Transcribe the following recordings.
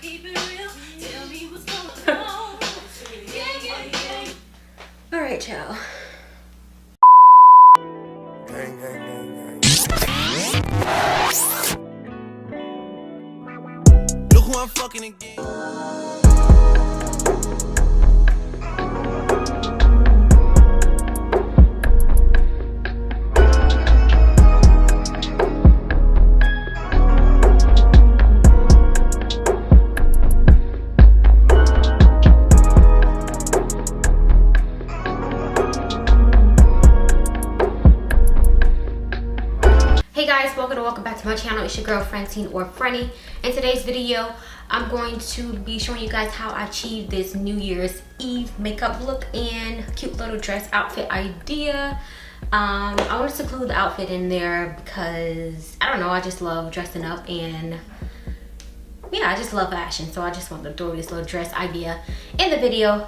Alright, y'all. Look who I'm fucking again. Hey guys, welcome back to my channel. It's your girl Francine or Franny. In today's video, I'm going to be showing you guys how I achieved this New Year's Eve makeup look and cute little dress outfit idea. I wanted to include the outfit in there because I don't know, I just love dressing up and yeah, I just love fashion. So I just wanted to throw this little dress idea in the video.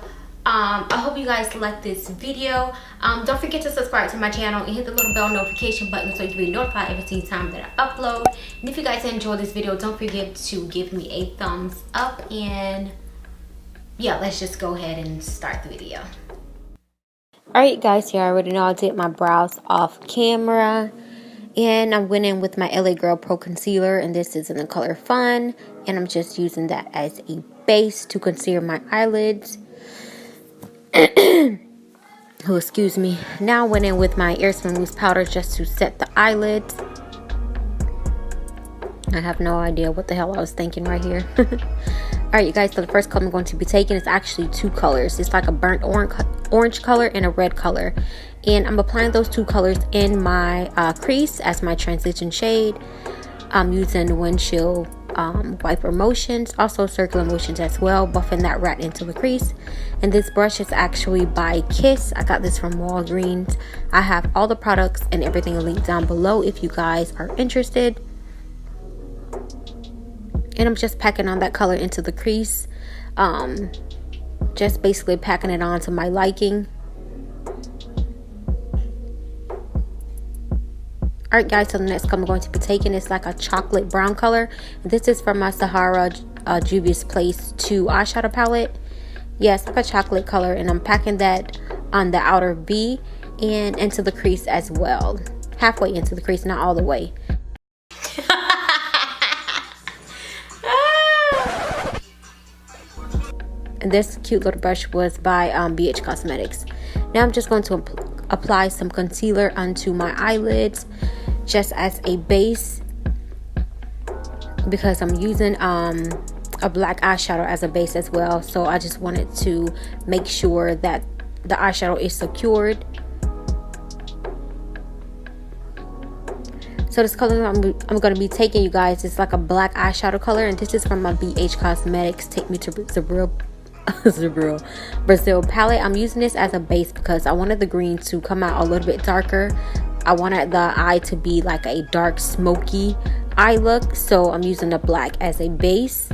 I hope you guys like this video. Don't forget to subscribe to my channel and hit the little bell notification button so you can be notified every single time that I upload. And if you guys enjoy this video, don't forget to give me a thumbs up. And yeah, let's just go ahead and start the video. Alright guys, here I already know I did my brows off camera. And I went in with my LA Girl Pro Concealer, and this is in the color Fun. And I'm just using that as a base to conceal my eyelids. Oh, excuse me. Now I went in with my airspun loose powder just to set the eyelids. I have no idea what the hell I was thinking right here. Alright you guys, so the first color I'm going to be taking is actually two colors. It's like a burnt orange color and a red color. And I'm applying those two colors in my crease as my transition shade. I'm using windshield wiper motions, also circular motions as well, buffing that right into the crease. And this brush is actually by Kiss. I got this from Walgreens. I have all the products and everything linked down below if you guys are interested. And I'm just packing on that color into the crease, just basically packing it on to my liking. Alright guys, so the next color I'm going to be taking is like a chocolate brown color. This is from my Saharan Juivas Place 2 eyeshadow palette. Yes, like a chocolate color, and I'm packing that on the outer V and into the crease as well. Halfway into the crease, not all the way. And this cute little brush was by BH Cosmetics. Now I'm just going to apply some concealer onto my eyelids just as a base, because I'm using a black eyeshadow as a base as well. So I just wanted to make sure that the eyeshadow is secured. So this color I'm going to be taking, you guys, is like a black eyeshadow color, and this is from my BH Cosmetics Take Me to Brazil palette. I'm using this as a base because I wanted the green to come out a little bit darker. I wanted the eye to be like a dark smoky eye look, so I'm using the black as a base.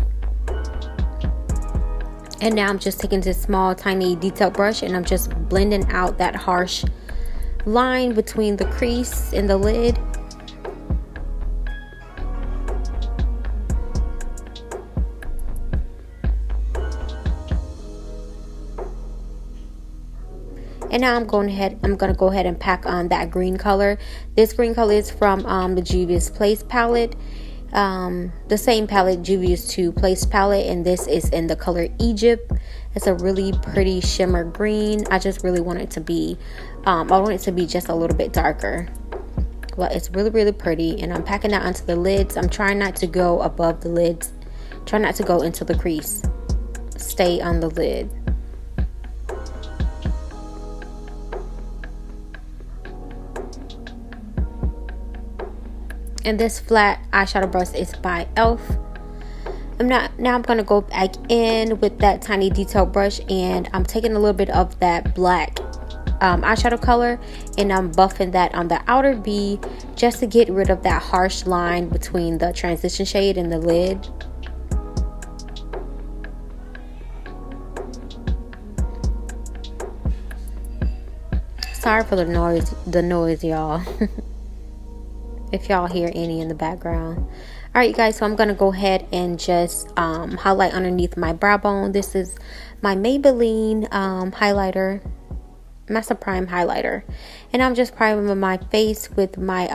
And now I'm just taking this small tiny detail brush and I'm just blending out that harsh line between the crease and the lid. And now I'm going to go ahead and pack on that green color. This green color is from the Juivas Place palette. The same palette, Juvia's 2 Place palette, and this is in the color Egypt. It's a really pretty shimmer green. I just really want it to be, I want it to be just a little bit darker. Well, it's really, really pretty, and I'm packing that onto the lids. I'm trying not to go above the lids. Try not to go into the crease. Stay on the lid. And this flat eyeshadow brush is by e.l.f. Now I'm going to go back in with that tiny detail brush, and I'm taking a little bit of that black eyeshadow color, and I'm buffing that on the outer V just to get rid of that harsh line between the transition shade and the lid. Sorry for the noise y'all. If y'all hear any in the background. Alright, you guys, so I'm going to go ahead and just highlight underneath my brow bone. This is my Maybelline highlighter, Master Prime highlighter. And I'm just priming my face with my,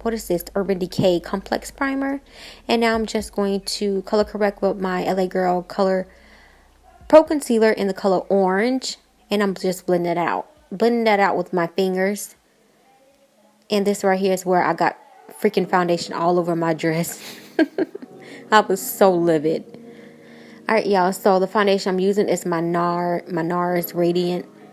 what is this, Urban Decay Complex Primer. And now I'm just going to color correct with my LA Girl Color Pro Concealer in the color Orange. And I'm just blending it out. Blending that out with my fingers. And this right here is where I got freaking foundation all over my dress. I was so livid. Alright, y'all, so the foundation I'm using is my NARS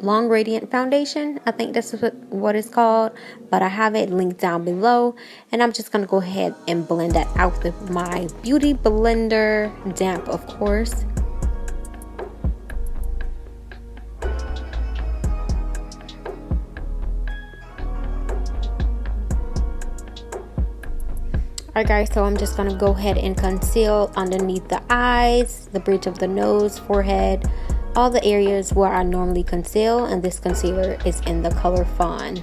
Long Radiant Foundation. I think that's what it's called, but I have it linked down below. And I'm just going to go ahead and blend that out with my Beauty Blender, damp of course. Alright guys, so I'm just going to go ahead and conceal underneath the eyes, the bridge of the nose, forehead, all the areas where I normally conceal, and this concealer is in the color Fawn.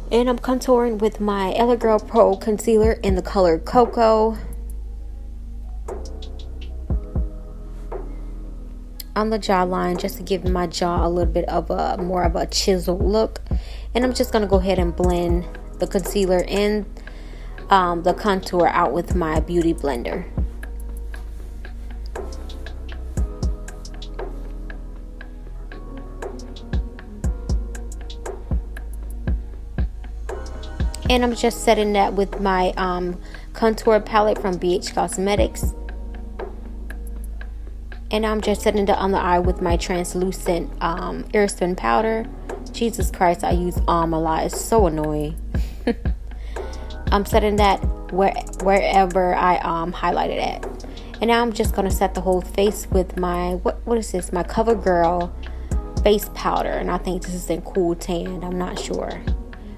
And I'm contouring with my LA Girl Pro Concealer in the color Cocoa. On the jawline, just to give my jaw a little bit of a more of a chiseled look. And I'm just going to go ahead and blend the concealer and the contour out with my Beauty Blender. And I'm just setting that with my contour palette from BH Cosmetics. And I'm just setting it on the eye with my translucent airspun powder. Jesus Christ, I use a lot. It's so annoying. I'm setting that wherever I highlighted at. And now I'm just going to set the whole face with my, what is this? My CoverGirl face powder. And I think this is in Cool Tan. I'm not sure.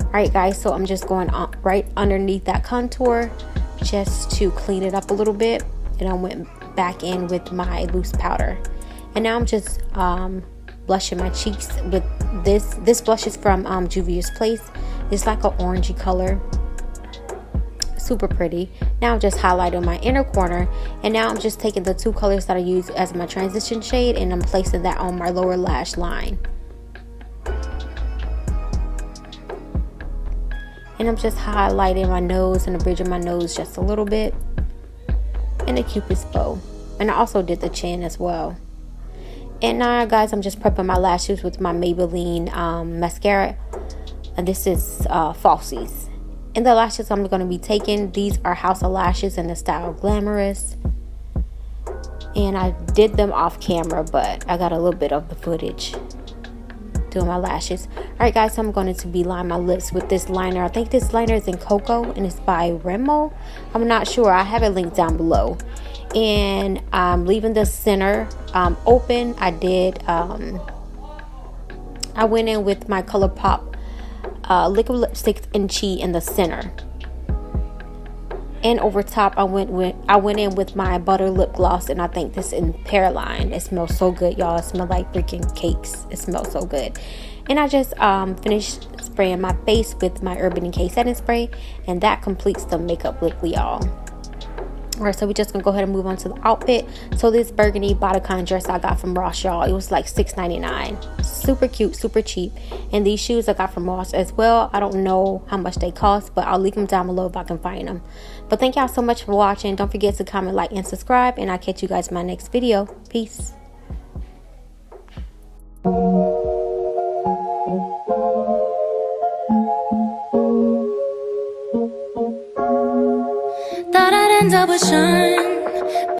Alright guys, so I'm just going on right underneath that contour just to clean it up a little bit. And I went back in with my loose powder. And now I'm just blushing my cheeks with this blush is from Juvia's Place. It's like an orangey color, super pretty. Now I'm just highlighting my inner corner, and now I'm just taking the two colors that I use as my transition shade, and I'm placing that on my lower lash line. And I'm just highlighting my nose and the bridge of my nose just a little bit, and a Cupid's bow. And I also did the chin as well. And now guys, I'm just prepping my lashes with my Maybelline mascara. And this is falsies. And the lashes I'm going to be taking, these are House of Lashes in the style Glamorous. And I did them off camera, but I got a little bit of the footage doing my lashes. Alright guys, so I'm going to be lining my lips with this liner. I think this liner is in Cocoa and it's by Remo. I'm not sure. I have it linked down below. And I'm leaving the center open. I went in with my ColourPop liquid lipstick and Chi in the center. And over top, I went in with my butter lip gloss, and I think this in Pearline. It smells so good, y'all. It smells like freaking cakes. It smells so good. And I just finished spraying my face with my Urban Decay setting spray, and that completes the makeup look, y'all. Alright, so we're just gonna go ahead and move on to the outfit. So this burgundy bodycon dress I got from Ross, y'all. It was like $6.99. Super cute, super cheap. And these shoes I got from Ross as well. I don't know how much they cost, but I'll leave them down below if I can find them. But thank y'all so much for watching. Don't forget to comment, like, and subscribe. And I'll catch you guys in my next video. Peace. Thought I'd end up with Sean.